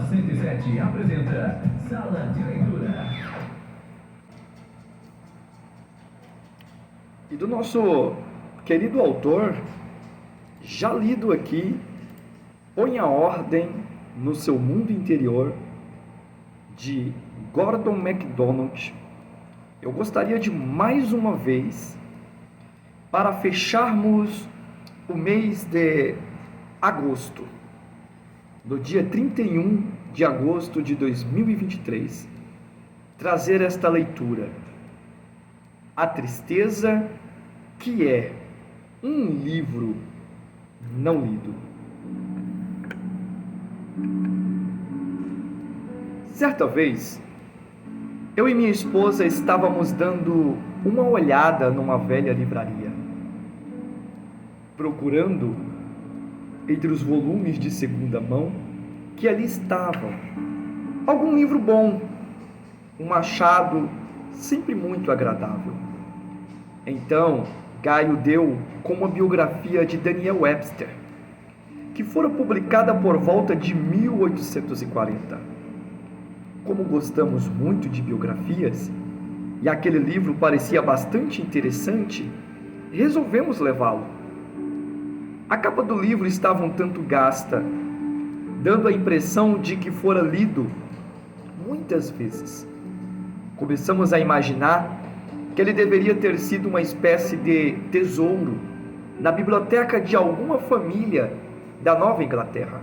107 apresenta Sala de Leitura. E do nosso querido autor, já lido aqui, Põe a Ordem no Seu Mundo Interior, de Gordon MacDonald. Eu gostaria de mais uma vez, para fecharmos o mês de agosto, no dia 31 de agosto de 2023, trazer esta leitura, A Tristeza, que é um livro não lido. Certa vez, eu e minha esposa estávamos dando uma olhada numa velha livraria, procurando entre os volumes de segunda mão que ali estavam algum livro bom, um achado sempre muito agradável. Então, Gaio deu com uma biografia de Daniel Webster, que fora publicada por volta de 1840. Como gostamos muito de biografias, e aquele livro parecia bastante interessante, resolvemos levá-lo. A capa do livro estava um tanto gasta, dando a impressão de que fora lido muitas vezes. Começamos a imaginar que ele deveria ter sido uma espécie de tesouro na biblioteca de alguma família da Nova Inglaterra.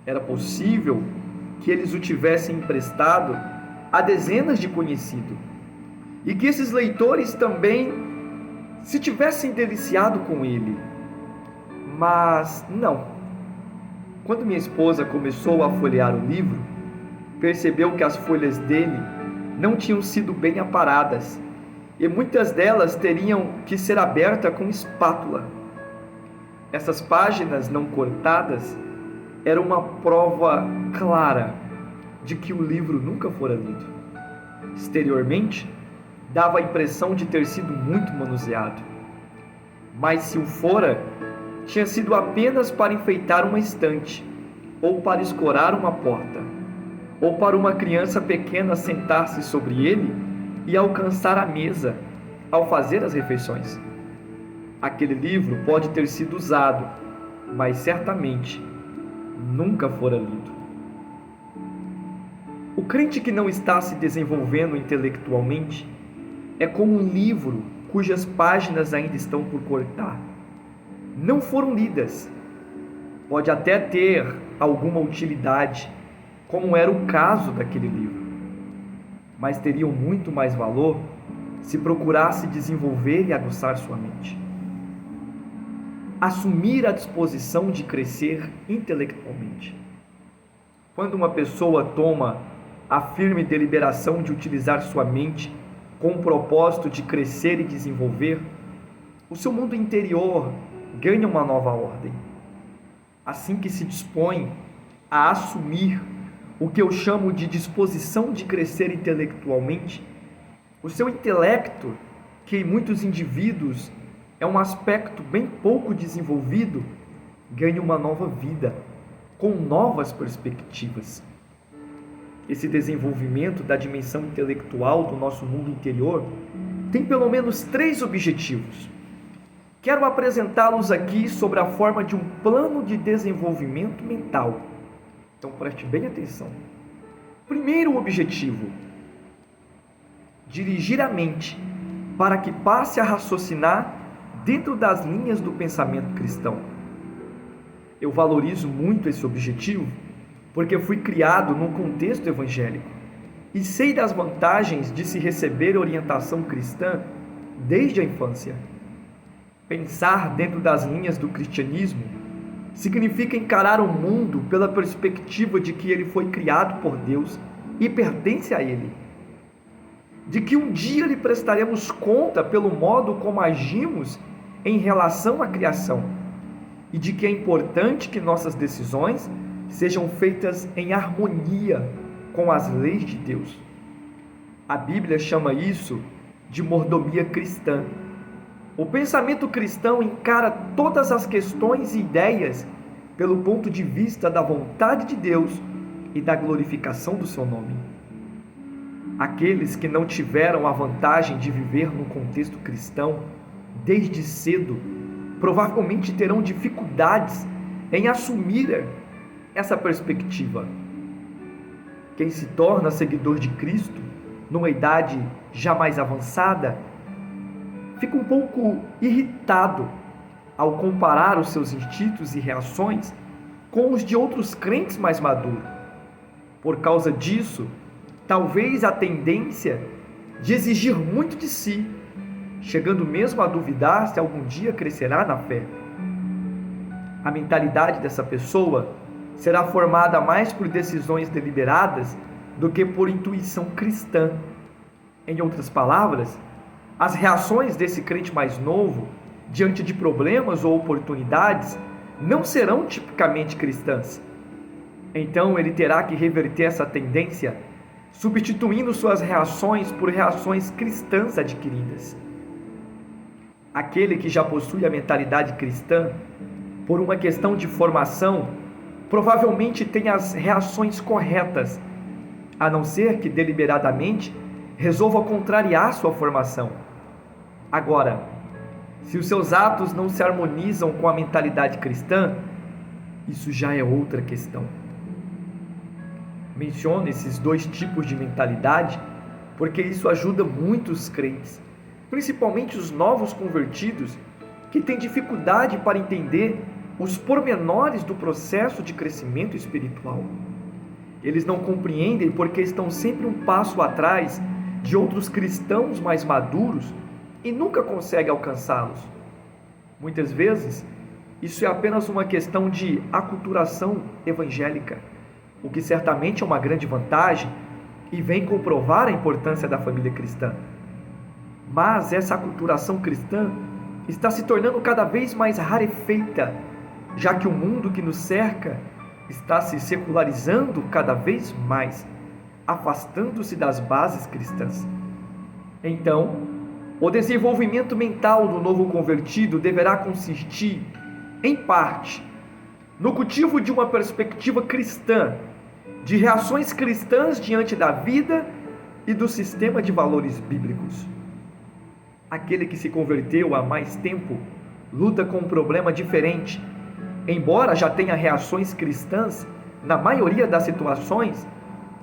Era possível que eles o tivessem emprestado a dezenas de conhecidos, e que esses leitores também se tivessem deliciado com ele. Mas não. Quando minha esposa começou a folhear o livro, percebeu que as folhas dele não tinham sido bem aparadas, e muitas delas teriam que ser abertas com espátula. Essas páginas não cortadas eram uma prova clara de que o livro nunca fora lido. Exteriormente, dava a impressão de ter sido muito manuseado. Mas se o fora, tinha sido apenas para enfeitar uma estante, ou para escorar uma porta, ou para uma criança pequena sentar-se sobre ele e alcançar a mesa ao fazer as refeições. Aquele livro pode ter sido usado, mas certamente nunca fora lido. O crente que não está se desenvolvendo intelectualmente é como um livro cujas páginas ainda estão por cortar. Não foram lidas. Pode até ter alguma utilidade, como era o caso daquele livro, mas teriam muito mais valor se procurasse desenvolver e aguçar sua mente. Assumir a disposição de crescer intelectualmente. Quando uma pessoa toma a firme deliberação de utilizar sua mente com o propósito de crescer e desenvolver, o seu mundo interior ganha uma nova ordem. Assim que se dispõe a assumir o que eu chamo de disposição de crescer intelectualmente, o seu intelecto, que em muitos indivíduos é um aspecto bem pouco desenvolvido, ganha uma nova vida, com novas perspectivas. Esse desenvolvimento da dimensão intelectual do nosso mundo interior tem pelo menos 3 objetivos. Quero apresentá-los aqui sob a forma de um plano de desenvolvimento mental. Então preste bem atenção. Primeiro objetivo: dirigir a mente para que passe a raciocinar dentro das linhas do pensamento cristão. Eu valorizo muito esse objetivo porque fui criado num contexto evangélico e sei das vantagens de se receber orientação cristã desde a infância. Pensar dentro das linhas do cristianismo significa encarar o mundo pela perspectiva de que ele foi criado por Deus e pertence a Ele, de que um dia lhe prestaremos conta pelo modo como agimos em relação à criação, e de que é importante que nossas decisões sejam feitas em harmonia com as leis de Deus. A Bíblia chama isso de mordomia cristã. O pensamento cristão encara todas as questões e ideias pelo ponto de vista da vontade de Deus e da glorificação do seu nome. Aqueles que não tiveram a vantagem de viver no contexto cristão desde cedo, provavelmente terão dificuldades em assumir essa perspectiva. Quem se torna seguidor de Cristo numa idade já mais avançada, fica um pouco irritado ao comparar os seus instintos e reações com os de outros crentes mais maduros. Por causa disso, talvez a tendência de exigir muito de si, chegando mesmo a duvidar se algum dia crescerá na fé. A mentalidade dessa pessoa será formada mais por decisões deliberadas do que por intuição cristã. Em outras palavras, as reações desse crente mais novo diante de problemas ou oportunidades não serão tipicamente cristãs. Então ele terá que reverter essa tendência, substituindo suas reações por reações cristãs adquiridas. Aquele que já possui a mentalidade cristã, por uma questão de formação, provavelmente tem as reações corretas, a não ser que deliberadamente resolva contrariar sua formação. Agora, se os seus atos não se harmonizam com a mentalidade cristã, isso já é outra questão. Menciono esses dois tipos de mentalidade porque isso ajuda muitos crentes, principalmente os novos convertidos, que têm dificuldade para entender os pormenores do processo de crescimento espiritual. Eles não compreendem porque estão sempre um passo atrás de outros cristãos mais maduros e nunca conseguem alcançá-los. Muitas vezes, isso é apenas uma questão de aculturação evangélica, o que certamente é uma grande vantagem e vem comprovar a importância da família cristã. Mas essa aculturação cristã está se tornando cada vez mais rarefeita, já que o mundo que nos cerca está se secularizando cada vez mais, afastando-se das bases cristãs. Então, o desenvolvimento mental do novo convertido deverá consistir, em parte, no cultivo de uma perspectiva cristã, de reações cristãs diante da vida e do sistema de valores bíblicos. Aquele que se converteu há mais tempo luta com um problema diferente. Embora já tenha reações cristãs, na maioria das situações,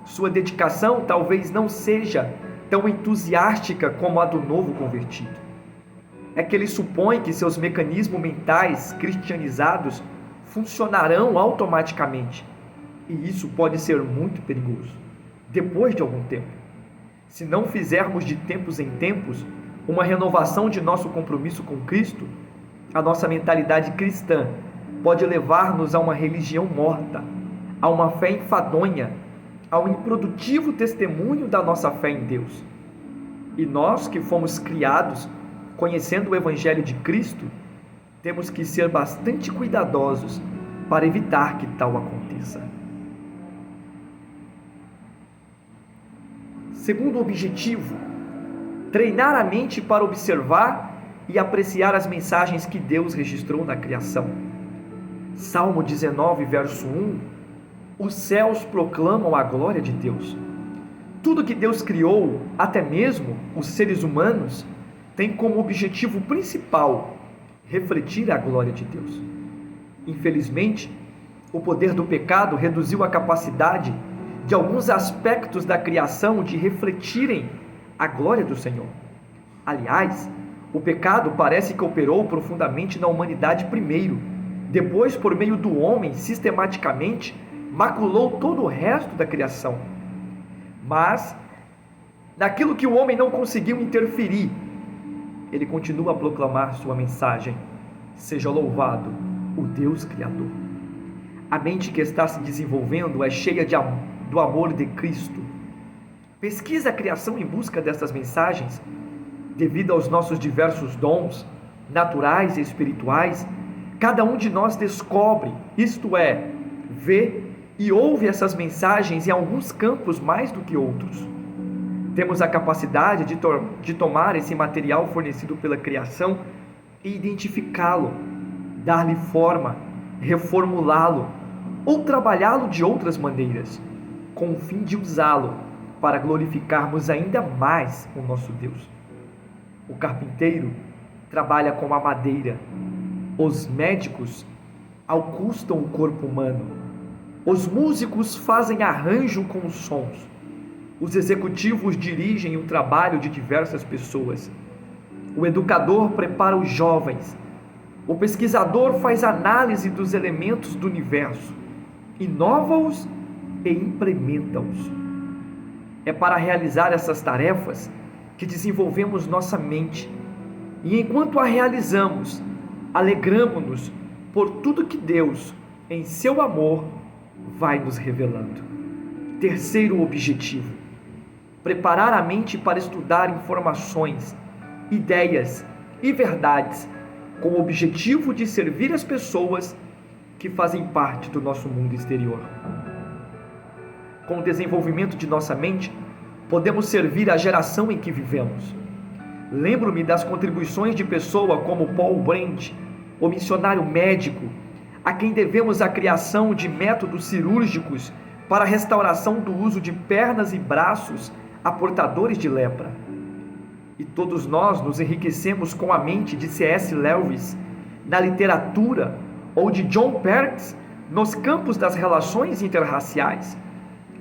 sua dedicação talvez não seja tão entusiástica como a do novo convertido. É que ele supõe que seus mecanismos mentais cristianizados funcionarão automaticamente, e isso pode ser muito perigoso, depois de algum tempo. Se não fizermos de tempos em tempos uma renovação de nosso compromisso com Cristo, a nossa mentalidade cristã pode levar-nos a uma religião morta, a uma fé enfadonha, ao improdutivo testemunho da nossa fé em Deus. E nós que fomos criados conhecendo o Evangelho de Cristo, temos que ser bastante cuidadosos para evitar que tal aconteça. Segundo objetivo, treinar a mente para observar e apreciar as mensagens que Deus registrou na criação. Salmo 19, verso 1: os céus proclamam a glória de Deus. Tudo que Deus criou, até mesmo os seres humanos, tem como objetivo principal refletir a glória de Deus. Infelizmente, o poder do pecado reduziu a capacidade de alguns aspectos da criação de refletirem a glória do Senhor. Aliás, o pecado parece que operou profundamente na humanidade primeiro, depois, por meio do homem, sistematicamente maculou todo o resto da criação. Mas, naquilo que o homem não conseguiu interferir, ele continua a proclamar sua mensagem: seja louvado o Deus Criador. A mente que está se desenvolvendo é cheia do amor de Cristo. Pesquisa a criação em busca dessas mensagens. Devido aos nossos diversos dons, naturais e espirituais, cada um de nós descobre, isto é, vê e ouve essas mensagens em alguns campos mais do que outros. Temos a capacidade de tomar esse material fornecido pela criação e identificá-lo, dar-lhe forma, reformulá-lo ou trabalhá-lo de outras maneiras. com o fim de usá-lo para glorificarmos ainda mais o nosso Deus. O carpinteiro trabalha com a madeira, os médicos auscultam o corpo humano, os músicos fazem arranjo com os sons, os executivos dirigem o trabalho de diversas pessoas, o educador prepara os jovens, o pesquisador faz análise dos elementos do universo, inova-os e implementa-os. É para realizar essas tarefas que desenvolvemos nossa mente, e enquanto a realizamos, alegramo-nos por tudo que Deus, em seu amor, vai nos revelando. Terceiro objetivo: preparar a mente para estudar informações, ideias e verdades com o objetivo de servir as pessoas que fazem parte do nosso mundo exterior. Com o desenvolvimento de nossa mente, podemos servir a geração em que vivemos. Lembro-me das contribuições de pessoa como Paul Brand, o missionário médico, a quem devemos a criação de métodos cirúrgicos para a restauração do uso de pernas e braços a portadores de lepra. E todos nós nos enriquecemos com a mente de C.S. Lewis na literatura ou de John Perkins nos campos das relações interraciais.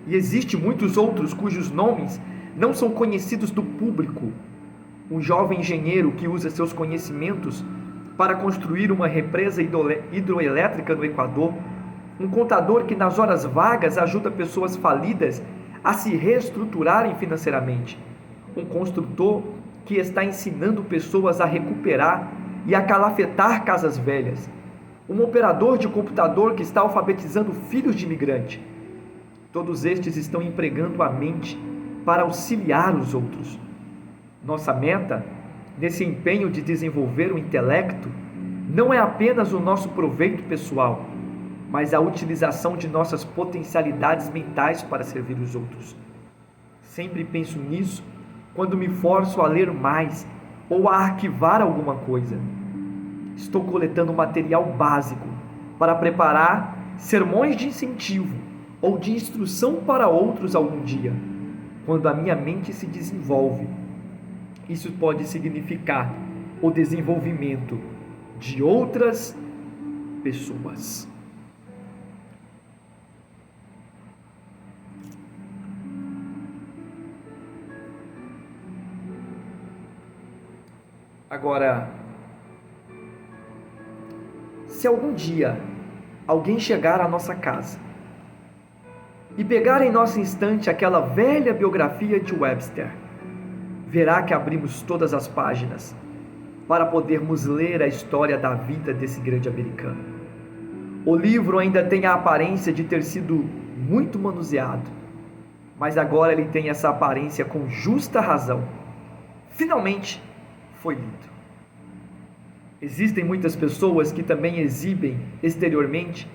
E existem muitos outros cujos nomes não são conhecidos do público. Um jovem engenheiro que usa seus conhecimentos para construir uma represa hidroelétrica no Equador, um contador que nas horas vagas ajuda pessoas falidas a se reestruturarem financeiramente, um construtor que está ensinando pessoas a recuperar e a calafetar casas velhas, um operador de computador que está alfabetizando filhos de imigrante. Todos estes estão empregando a mente para auxiliar os outros. Nossa meta, nesse empenho de desenvolver o intelecto, não é apenas o nosso proveito pessoal, mas a utilização de nossas potencialidades mentais para servir os outros. Sempre penso nisso quando me forço a ler mais ou a arquivar alguma coisa. Estou coletando material básico para preparar sermões de incentivo ou de instrução para outros algum dia. Quando a minha mente se desenvolve, isso pode significar o desenvolvimento de outras pessoas. Agora, se algum dia alguém chegar à nossa casa e pegar em nosso instante aquela velha biografia de Webster, verá que abrimos todas as páginas para podermos ler a história da vida desse grande americano. O livro ainda tem a aparência de ter sido muito manuseado, mas agora ele tem essa aparência com justa razão. Finalmente foi lido. Existem muitas pessoas que também exibem exteriormente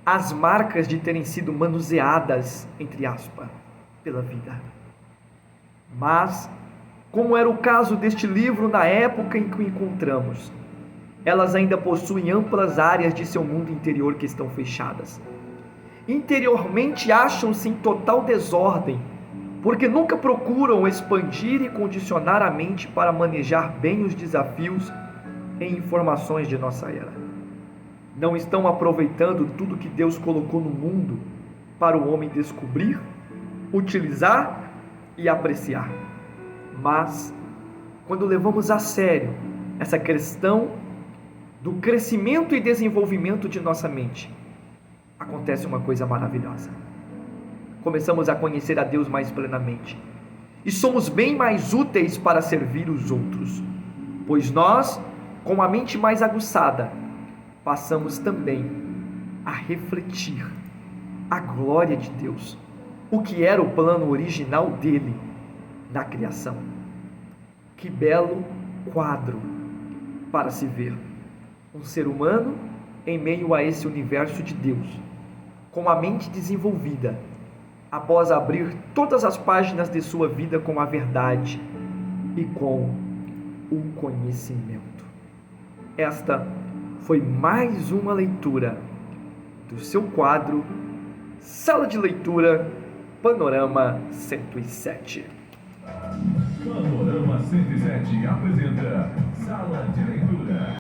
as marcas de terem sido manuseadas, entre aspas, pela vida. Mas, como era o caso deste livro na época em que o encontramos, elas ainda possuem amplas áreas de seu mundo interior que estão fechadas. Interiormente acham-se em total desordem, porque nunca procuram expandir e condicionar a mente para manejar bem os desafios e informações de nossa era. Não estão aproveitando tudo que Deus colocou no mundo para o homem descobrir, utilizar e apreciar. Mas, quando levamos a sério essa questão do crescimento e desenvolvimento de nossa mente, acontece uma coisa maravilhosa. Começamos a conhecer a Deus mais plenamente e somos bem mais úteis para servir os outros, pois nós, com a mente mais aguçada, passamos também a refletir a glória de Deus, o que era o plano original dele na criação. Que belo quadro para se ver um ser humano em meio a esse universo de Deus, com a mente desenvolvida, após abrir todas as páginas de sua vida com a verdade e com o conhecimento. Esta foi mais uma leitura do seu quadro Sala de Leitura Panorama 107. Panorama 107 apresenta Sala de Leitura.